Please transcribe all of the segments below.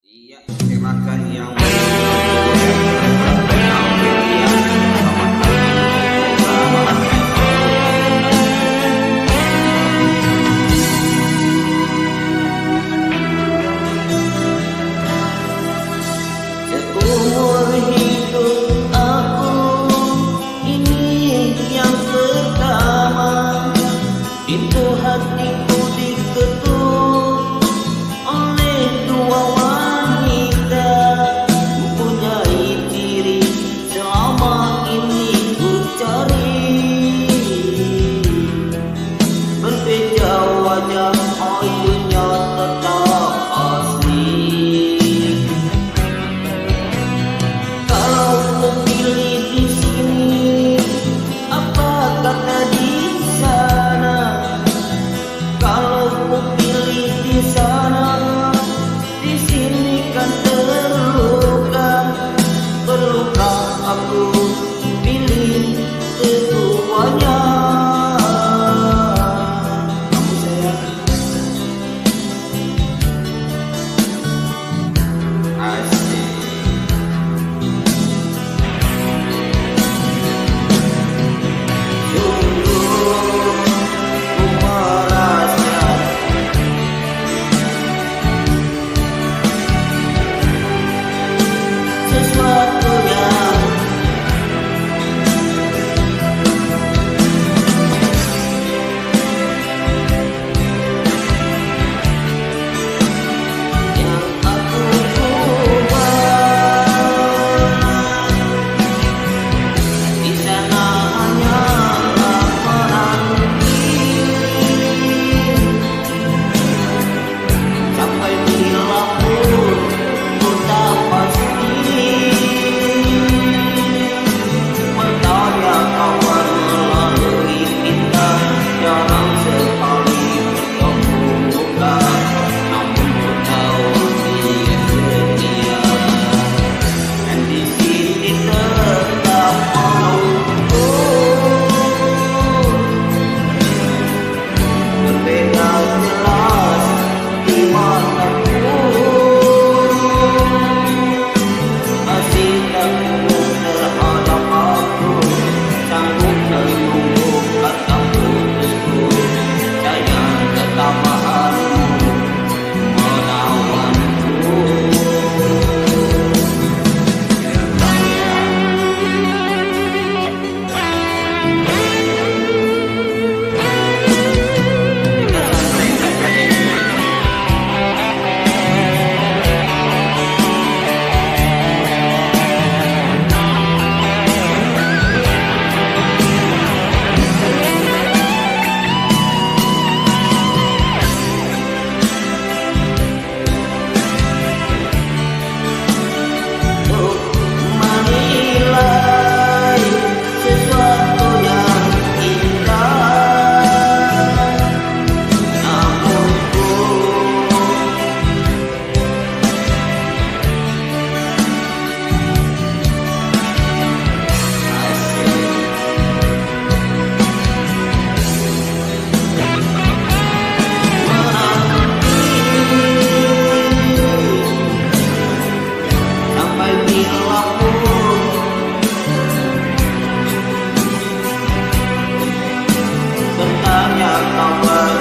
Iya, silakan yang seumur hidup aku ini yang pertama, pintu hatiku diketuk oleh dua wanita, mempunyai ciri selama ini ku cari. Berbeda wajah, ayunya tetap asli. Kalau ku pilih di sini, apa kata di sana? Kalau ku pilih di sana, di sini kan terluka. Perlukah aku pilih keduanya? Kamu sayang, asik. Sungguh ku merasa sesuatu yang aku ubah. Di sana hanyalah menanti sampai bila pun ku tak pasti bertanya kawan melalui bintang. Jarang sekali bertemu muka, namun ku tahu dia setia. Dan di sini tetap menunggu. Berbeda jelas di mataku, masih takut terhadap aku, sanggup menunggu kata putusku. Sayang ketamaanmu menawanku. Untuk menilai sesuatu yang indah, namun ku sampai bila pun bertanya kabar.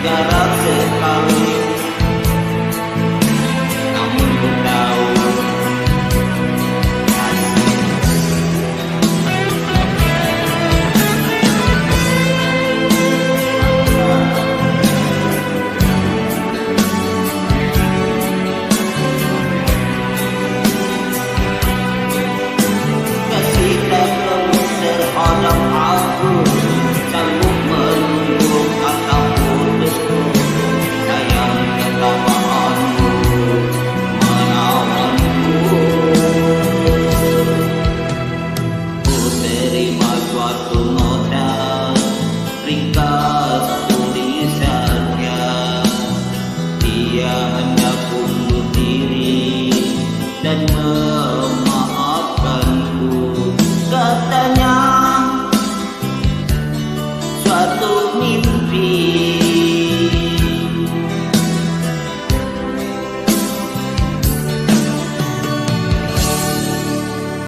Jarang sekali, namun ku tahu kasih tak kamu terhadap aku, sanggup menunggu kata putusku. Sayang ketamaanmu menawanku. Ku terima suatu nota, ringkas tulisannya. Dia hendak ku